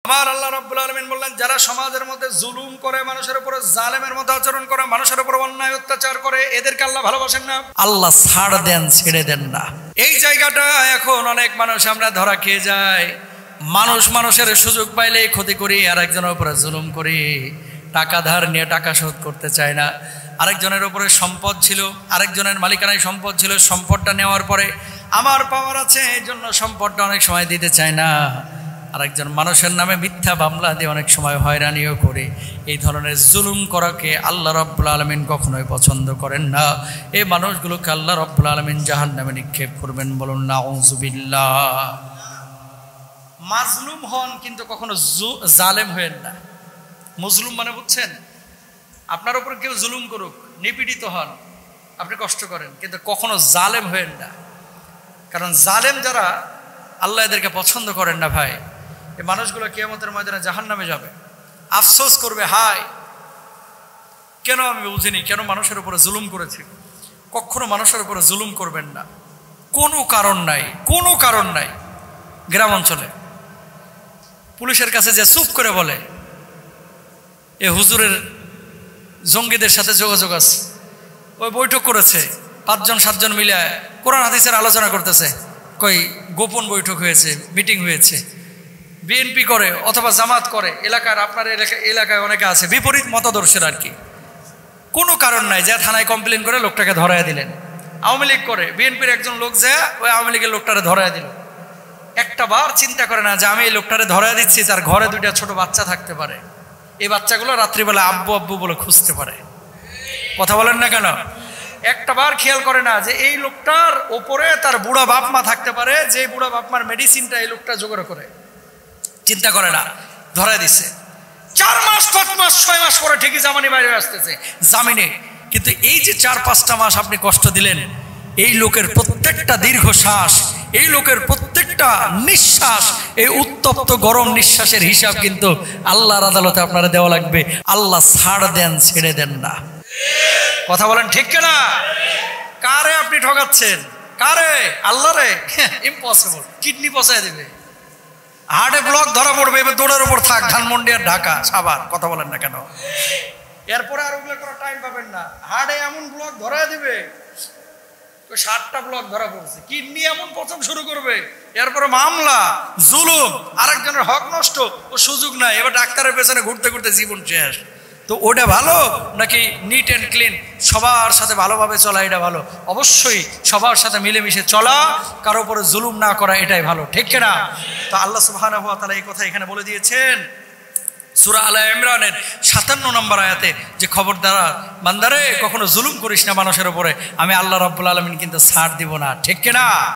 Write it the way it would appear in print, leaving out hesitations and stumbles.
আমার আল্লাহ রাব্বুল আলামিন বললেন, যারা সমাজের মধ্যে জুলুম করে, মানুষের উপরে জালেমের মতো আচরণ করে, মানুষের উপর অন্যায় অত্যাচার করে, এদেরকে আল্লাহ ভালোবাসেন না, আল্লাহ ছাড় দেন, ছেড়ে দেন না। এই জায়গাটা এখন অনেক মানুষ আমরা ধরা খেয়ে যাই। মানুষের সুযোগ পাইলেই ক্ষতি করি, আরেকজনের উপরে জুলুম করি, টাকা ধার নিয়ে টাকা শোধ করতে চায় না। আরেকজনের উপরে সম্পদ ছিল, আরেকজনের মালিকানায় সম্পদ ছিল, সম্পদটা নেওয়ার পরে আমার পাওয়ার আছে এই জন্য সম্পদটা অনেক সময় দিতে চায় না। আরেকজন মানুষের নামে মিথ্যা মামলা দিয়ে অনেক সময় হয়রানিও করে। এই ধরনের জুলুম করাকে আল্লাহ রাব্বুল আলামিন কখনোই পছন্দ করেন না। এই মানুষগুলোকে আল্লাহ রাব্বুল আলামিন জাহান্নামে নিক্ষেপ করবেন। বলুন নাউযুবিল্লাহ। মাজলুম হন কিন্তু কখনো জালেম হয়েন না। মজলুম মানে বুঝছেন, আপনার উপর কেউ জুলুম করুক, নিপীড়িত হন, আপনি কষ্ট করেন, কিন্তু কখনো জালেম হয়েন না। কারণ জালেম যারা, আল্লাহ এদেরকে পছন্দ করেন না ভাই। এই মানুষগুলো কিয়ামতের ময়দানে জাহান্নামে যাবে, আফসোস করবে, হায় কেন আমি বুঝিনি, কেন মানুষের উপরে জুলুম করেছি। কখনো মানুষের উপরে জুলুম করবেন না, কোনো কারণ নাই, কোনো কারণ নাই। গ্রাম অঞ্চলে পুলিশের কাছে যে চুপ করে বলে এ হুজুরের জঙ্গিদের সাথে যোগাযোগ আছে, ওই বৈঠক করেছে 5 জন 7 জন মিলে কোরআন হাদিসের আলোচনা করতেছে, কই গোপন বৈঠক হয়েছে, মিটিং হয়েছে, বিএনপি করে অথবা জামাত করে, এলাকার আপনার এলাকায় অনেকে আছে বিপরীত মতাদর্শের আর কি। কোনো কারণ নাই, যা থানায় কমপ্লেন করে লোকটাকে ধরায় দিলেন। আওয়ামী লীগ করে, বিএনপির একজন লোক যা ওই আওয়ামী লীগের লোকটারে ধরায় দিল। একটা বার চিন্তা করে না যে আমি এই লোকটারে ধরায় দিচ্ছি, তার ঘরে 2টা ছোট বাচ্চা থাকতে পারে, এই বাচ্চাগুলো রাত্রিবেলা আব্বু আব্বু বলে খুঁজতে পারে। কথা বলেন না কেন? একটা বার খেয়াল করে না যে এই লোকটার ওপরে তার বুড়া বাপ মা থাকতে পারে, যে বুড়া বাপ মার মেডিসিনটা এই লোকটা জোগাড় করে। চিন্তা করে না, ধরায় দিচ্ছে। 4 মাস 5 মাস 6 মাস পরে ঠিকই জামিনে বাইরে আসতেছে, জামিনে। কিন্তু এই যে 4-5টা মাস আপনি কষ্ট দিলেন, এই লোকের প্রত্যেকটা দীর্ঘশ্বাস, এই লোকের প্রত্যেকটা নিঃশ্বাস, এই উত্তপ্ত গরম নিঃশ্বাসের হিসাব কিন্তু আল্লাহর আদালতে আপনারা দেওয়া লাগবে। আল্লাহ ছাড় দেন, ছেড়ে দেন না। কথা বলেন ঠিক কিনা? কারে আপনি ঠকাচ্ছেন? কারে? আল্লাহরে? ইম্পসিবল, কিডনি পচায় দেবে, হার্টে ব্লক ধরা পড়বে, এবার দৌড়ের উপর থাক, ধানমন্ডি আর ঢাকা সাভার। কথা বলেন না কেন? এরপরে আর ওগুলো করার টাইম পাবেন না। হার্টে এমন ব্লক ধরা দিবে, 7টা ব্লক ধরা পড়ছে, কিডনি এমন পচন শুরু করবে, এরপরে মামলা, জুলুম, আরেকজনের হক নষ্ট, ও সুযোগ নাই, এবার ডাক্তারের পেছনে ঘুরতে ঘুরতে জীবন শেষ। তো ওটা ভালো নাকি নিট অ্যান্ড ক্লিন সবার সাথে ভালোভাবে চলা? এটা ভালো। অবশ্যই সবার সাথে মিলেমিশে চলা, কারো উপরে জুলুম না করা, এটাই ভালো, ঠিক কিনা? তো আল্লাহ সুবহানাহু ওয়া তাআলা এই কথা এখানে বলে দিয়েছেন সূরা আলে ইমরানের 57 নম্বর আয়াতে, যে খবরদার বান্দারে কখনো জুলুম করিস না মানুষের উপরে, আমি আল্লাহ রাব্বুল আলামিন কিন্তু ছাড় দিব না, ঠিক কিনা?